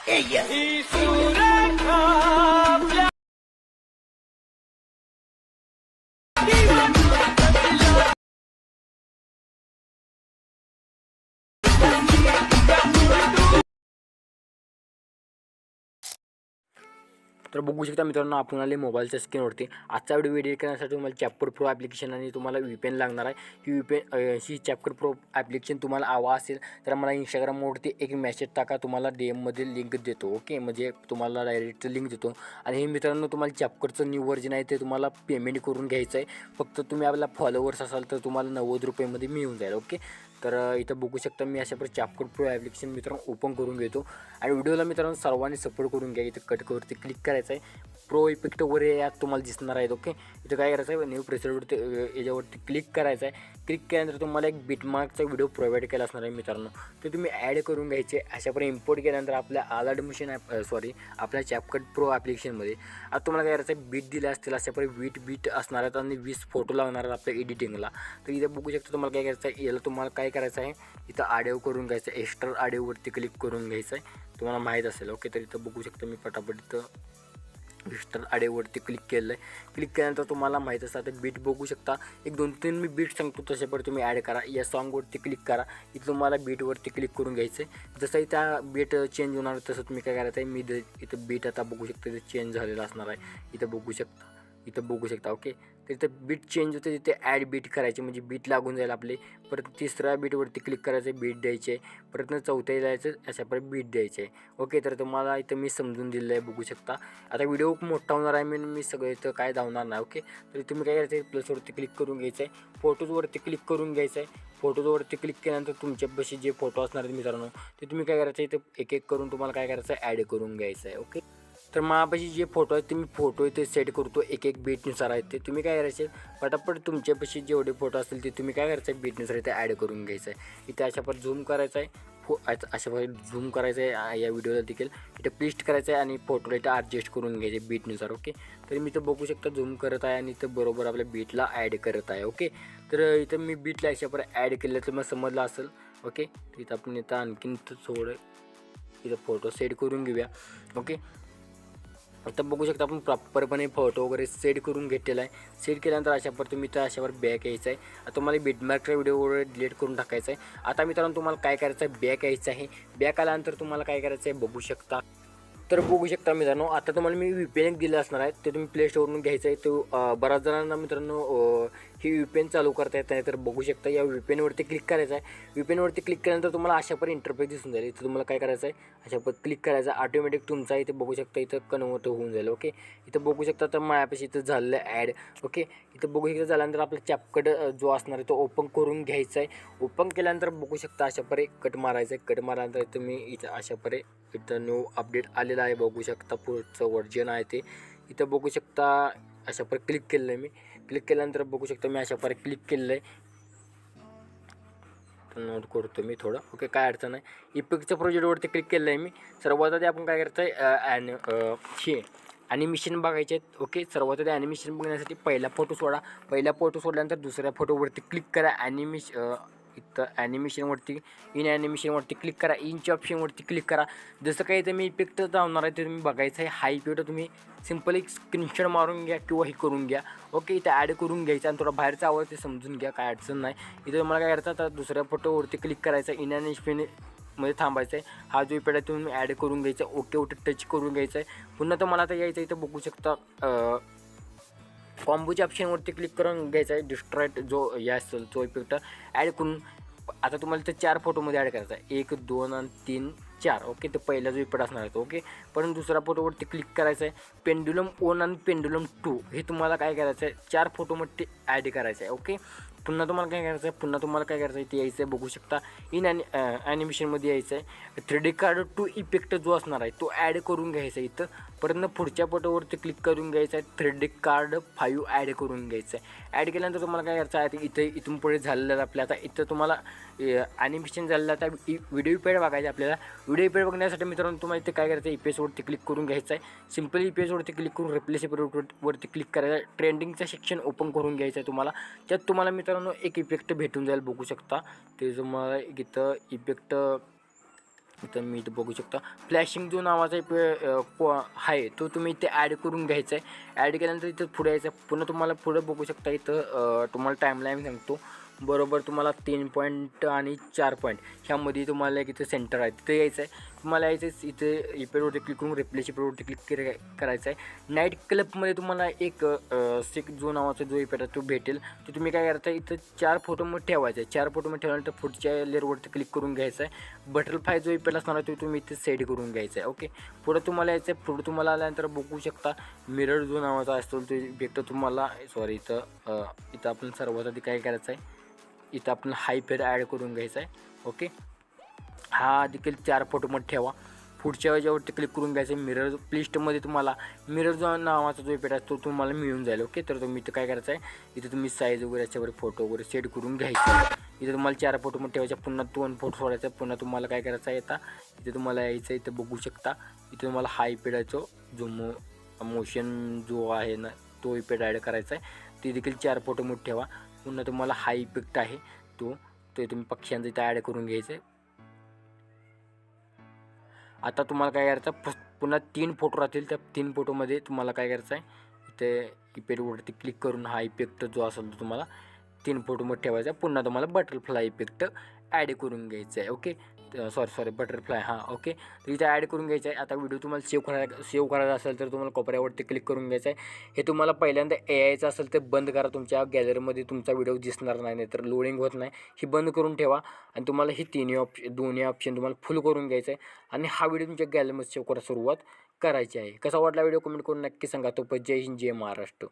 तर बघू शकता मित्रांनो, आपण आले मोबाईलच्या स्क्रीनवरती. आजचा व्हिडिओ एडिट करण्यासाठी तुम्हाला चॅप्टर प्रो ॲप्लिकेशन आणि तुम्हाला VPN लागणार आहे. ही चॅप्टर प्रो ॲप्लिकेशन तुम्हाला हवा असेल तर मला इंस्टाग्रामवरती एक मेसेज टाका, तुम्हाला DMमध्ये लिंक देतो. ओके, म्हणजे तुम्हाला डायरेक्ट लिंक देतो. आणि हे मित्रांनो, तुम्हाला चॅप्टरचं न्यू व्हर्जन आहे ते तुम्हाला पेमेंट करून घ्यायचं आहे. फक्त तुम्ही आपला फॉलोवर्स असाल तर तुम्हाला 90 रुपयेमध्ये मिळून जाईल. ओके, तर इथं बघू शकता मी अशा प्रकारे चॅप्टर प्रो ॲप्लिकेशन मित्रांनो ओपन करून घेतो. आणि व्हिडिओला मित्रांनो सर्वांनी सपोर्ट करून घ्या. इथं कटवरती क्लिक करायचं आहे. प्रो इफेक्ट वगैरे यात तुम्हाला दिसणार आहेत. ओके, इथं काय करायचं आहे, न्यू प्रेसरवरती याच्यावरती क्लिक करायचं आहे. क्लिक केल्यानंतर तुम्हाला एक बिटमार्कचा व्हिडिओ प्रोव्हाइड केला असणार आहे मित्रांनो, ते तुम्ही ॲड करून घ्यायचे. अशाप्रकारे इम्पोर्ट केल्यानंतर आपल्या ॲडमिशन आपल्या CapCut प्रो ॲप्लिकेशनमध्ये आता तुम्हाला काय करायचं आहे, बीट दिले असतील अशाप्रकारे बीट असणार आहेत आणि 20 फोटो लागणार आहेत आपल्या एडिटिंगला. तर इथं बघू शकता तुम्हाला काय करायचं आहे, याला तुम्हाला काय करायचं आहे, इथं ऑडिओ करून घ्यायचं आहे. एक्स्ट्रा ऑडिओवरती क्लिक करून घ्यायचं आहे, तुम्हाला माहीत असेल. ओके, तर इथं बघू शकता मी पटापट इथं एक्स्ट्रा ऑडिओवरती क्लिक केलं आहे. क्लिक केल्यानंतर तुम्हाला माहीत असतं, आता बीट बघू शकता. एक 2-3 मी बीट सांगतो तशाप्रकारे तुम्ही ॲड करा. या सॉन्गवरती क्लिक करा. इथं तुम्हाला बीटवरती क्लिक करून घ्यायचं आहे. जसंही त्या बीट चेंज होणार तसं तुम्ही काय करायचं आहे, मी इथं बीट आता बघू शकता इथं चेंज झालेलं असणार आहे. इथं बघू शकता. ओके, तर इथं बीट चेंज होते, तिथे ॲड बीट करायचे म्हणजे बीट लागून जाईल आपले. परत तिसऱ्या बीटवरती क्लिक करायचं, बीट द्यायचे. परत चौथ्या जायचं, अशाप्रकारे बीट द्यायचे आहे. ओके, तर तुम्हाला इथं मी समजून दिलं आहे, बघू शकता. आता व्हिडिओ मोठा होणार आहे, मी सगळं इथं काय धावणार नाही. ओके, तर तुम्ही काय करायचं आहे, प्लसवरती क्लिक करून घ्यायचं आहे. फोटोजवरती क्लिक करून घ्यायचं आहे. फोटोजवरती क्लिक केल्यानंतर तुमच्यापाशी जे फोटो असणार आहेत मित्रांनो, ते तुम्ही काय करायचं आहे, इथं एक करून तुम्हाला काय करायचं आहे, ॲड करून घ्यायचं आहे. ओके, तर माझ्यापाशी जे फोटो आहेत ते मी फोटो इथे सेट करतो, एक बीटनुसार आहेत ते तुम्ही काय करायचे, पटापट तुमच्यापाशी जेवढे फोटो असतील ते तुम्ही काय करायचं आहे, बीटनुसार इथे ॲड करून घ्यायचं आहे. इथे अशा पर झूम करायचं आहे, अशा प्रकारे झूम करायचं आहे. या व्हिडिओला देखील इथे पेस्ट करायचं आहे आणि फोटोला इथं ॲडजस्ट करून घ्यायचे बीटनुसार. ओके, तर मी इथं बघू शकता झूम करत आहे आणि इथं बरोबर आपल्या बीटला ॲड करत आहे. ओके, तर इथं मी बीटला अशा प्रकारे ॲड केलं तर मग समजलं असेल. ओके, तर इथं आपण इथं आणखीन थोडं इथं फोटो सेट करून घेऊया. ओके, आता बघू शकता आपण प्रॉपरपणे फोटो वगैरे सेट करून घेतलेला आहे. सेट केल्यानंतर अशावर तुम्ही तर अशावर बॅक यायचं आहे. आता तुम्हाला बिटमार्कचा व्हिडिओ वगैरे डिलीट करून टाकायचा आहे. आता मित्रांनो तुम्हाला काय करायचं आहे, बॅक यायचं आहे. बॅक आल्यानंतर तुम्हाला काय करायचं आहे बघू शकता. तर बघू शकता मित्रांनो, आता तुम्हाला मी VPN दिलं असणार आहे, ते तुम्ही प्ले स्टोरवरून घ्यायचं आहे. तो बऱ्याच जणांना मित्रांनो ही VPN चालू करता येत नाही. तर बघू शकता या VPNवरती क्लिक करायचं आहे. VPNवरती क्लिक केल्यानंतर तुम्हाला अशापर्यंत इंटरफेस दिसून जाईल. इथं तुम्हाला काय करायचं आहे, अशा क्लिक करायचं, ऑटोमॅटिक तुमचा इथे बघू शकता इथं कन्वर्ट होऊन जाईल. ओके, इथं बघू शकता तर माझ्यापाशी इथं झालेलं आहे ॲड. ओके, इथं बघू शकता झाल्यानंतर आपला CapCut जो असणार आहे तो ओपन करून घ्यायचा आहे. ओपन केल्यानंतर बघू शकता अशाप्रकारे कट मारायचं आहे. कट मारल्यानंतर तुम्ही इथं अशाप्रकारे इथं न्यू अपडेट आलेला आहे, बघू शकता पुढचं व्हर्जन आहे ते. इथं बघू शकता अशाप्रकारे क्लिक केलं आहे मी. क्लिक केल्यानंतर बघू शकता मी अशाप्रकारे क्लिक केलेलं आहे. नोट करतो मी थोडं. ओके, काय अडचण नाही. इफेक्टच्या प्रोजेक्टवरती क्लिक केलं आहे मी. सर्वात आधी आपण काय करायचं आहे, ॲनिमेशन बघायचे आहेत. ओके, सर्वात आधी ॲनिमेशन बघण्यासाठी पहिला फोटो सोडा. पहिला फोटो सोडल्यानंतर दुसऱ्या फोटोवरती क्लिक करा. इथं ॲनिमेशनवरती ॲनिमेशनवरती क्लिक करा. इंच ऑप्शनवरती क्लिक करा. जसं काही इथं मी इफेक्ट लावणार आहे ते तुम्ही बघायचं आहे. हा इफेक्ट तुम्ही सिम्पल एक स्क्रीनशॉट मारून घ्या किंवा हे करून घ्या. ओके, इथं ॲड करून घ्यायचं आणि थोडा बाहेरचा आवाज ते समजून घ्या, काय अडचण नाही. इथं तुम्हाला काय करायचं, आता दुसऱ्या फोटोवरती क्लिक करायचं, मध्ये थांबायचं आहे. हा जो इफेक्ट आहे तुम्ही ॲड करून घ्यायचा. ओके टच करून घ्यायचं आहे. पुन्हा तुम्हाला आता यायचं इथं बघू शकता कॉम्बोच्या ऑप्शनवरती क्लिक करून घ्यायचा आहे. डिस्ट्रॅक्ट जो या असेल तो इफेक्ट ॲड करून आता तुम्हाला इथं 4 फोटोमध्ये ॲड करायचा आहे, 1, 2 आणि 3, 4. ओके, तर पहिला जो इफेक्ट असणार आहे ओके. पण दुसऱ्या फोटोवरती क्लिक करायचं आहे. पेंडुलम 1 आणि पेंडुलम 2 हे तुम्हाला काय करायचं आहे, 4 फोटोमध्ये ॲड करायचं आहे. ओके, पुन्हा तुम्हाला काय करायचं आहे, इथे यायचं आहे. बघू शकता ॲनिमेशनमध्ये यायचं आहे. 3D कार्ड 2 इफेक्ट जो असणार आहे तो ॲड करून घ्यायचा आहे इथं. परत पुढच्या फोटोवरती क्लिक करून घ्यायचं आहे. 3D कार्ड 5 ॲड करून घ्यायचं आहे. ॲड केल्यानंतर तुम्हाला काय करायचं आहे, इथून पुढे झालेलं आहे आपल्या. आता इथं तुम्हाला ॲनिमेशन झालेलं आहे. आता व्हिडिओ इफेक्ट बघायचं आपल्याला. व्हिडिओ इफेक्ट बघण्यासाठी मित्रांनो तुम्हाला इथे काय करायचं आहे, इफेक्टवरती क्लिक करून घ्यायचं आहे. सिम्पली इफेक्टवरती क्लिक करून रिप्लेस वरती क्लिक करायचं आहे. ट्रेंडिंगचं सेक्शन ओपन करून घ्यायचं आहे तुम्हाला. त्यात तुम्हाला मित्रांनो एक इफेक्ट भेटून जाईल, बघू शकता. ते तुम्हाला इथं इफेक्ट इथं मी इथं बघू शकता फ्लॅशिंग जो नावाचा एक आहे तो तुम्ही इथे ॲड करून घ्यायचा आहे. ॲड केल्यानंतर इथं पुढे यायचं. पुन्हा तुम्हाला पुढं बघू शकता इथं तुम्हाला टाईमलाईन सांगतो. बरोबर तुम्हाला 3 पॉईंट आणि 4 पॉईंट ह्यामध्ये तुम्हाला एक इथं सेंटर आहे तिथे यायचं आहे. तुम्हाला यायचं इथे इफेक्टवरती क्लिक करून रिप्लेस इफेक्टवरती क्लिक करायचं आहे. नाईट क्लबमध्ये तुम्हाला एक सिक जो नावाचा जो इफेक्ट आहे तो भेटेल. तो तुम्ही काय करायचं आहे इथं 4 फोटोमध्ये ठेवायचं आहे. 4 फोटोमध्ये ठेवल्यानंतर पुढच्या लेअरवरती क्लिक करून घ्यायचं आहे. बटरफ्लाय जो इफेक्ट असणार आहे तो तुम्ही इथे सेट करून घ्यायचा आहे. ओके, पुढं तुम्हाला यायचं आहे. पुढं तुम्हाला आल्यानंतर बघू शकता मिरर जो नावाचा असतो तो इफेक्ट तुम्हाला इथं आपण सर्वात आधी काय करायचं आहे इथं आपण हाय फेर ॲड करून घ्यायचा आहे. ओके, हा देखील 4 फोटोमध्ये ठेवा. पुढच्या याच्यावरती क्लिक करून घ्यायचं आहे. मिरर लिस्टमध्ये तुम्हाला मिरर जो नावाचा जो इफेक्ट आहे तो तुम्हाला मिळून जाईल. ओके, तर तुम्ही इथं काय करायचं आहे इथं तुम्ही साईज वगैरे याच्यावर फोटो वगैरे सेट करून घ्यायचं आहे. इथं तुम्हाला 4 फोटोमध्ये ठेवायचे. पुन्हा 2 फोटो सोडायचा. पुन्हा तुम्हाला काय करायचं आहे इथं तुम्हाला यायचं आहे. इथं बघू शकता इथं तुम्हाला हा इफेक्ट आहे जो मोशन जो आहे ना तो इफेक्ट ॲड करायचा आहे. ते देखील 4 फोटोमध्ये ठेवा. पुन्हा तुम्हाला हा इफेक्ट आहे तो तुम्ही पक्ष्यांचा इथं ॲड करून घ्यायचं आहे. आता तुम्हाला काय करायचं पुन्हा 3 फोटो राहतील. त्या 3 फोटोमध्ये तुम्हाला काय करायचं आहे इथे इफेक्टवरती क्लिक करून हा इफेक्ट जो असेल तो तुम्हाला 3 फोटोमध्ये ठेवायचा आहे. पुन्हा तुम्हाला बटरफ्लाय इफेक्ट ॲड करून घ्यायचं आहे. ओके, सॉरी बटरफ्लाय ओके, तर इथे ॲड करून घ्यायचं आहे. आता व्हिडिओ तुम्हाला सेव्ह करायचा असेल तर तुम्हाला कोपऱ्यावरती क्लिक करून घ्यायचं आहे. हे तुम्हाला पहिल्यांदा AIचं असेल तर बंद करा. तुमच्या गॅलरीमध्ये तुमचा व्हिडिओ दिसणार नाही तर लोडिंग होत नाही. ही बंद करून ठेवा आणि तुम्हाला ही दोन्ही ऑप्शन तुम्हाला फुल करून घ्यायचं आहे आणि हा व्हिडिओ तुमच्या गॅलरीमध्ये सेव्ह करायला सुरुवात करायची आहे. कसा वाटला व्हिडिओ कमेंट करून नक्की सांगा. तो जय हिंद जय महाराष्ट्र.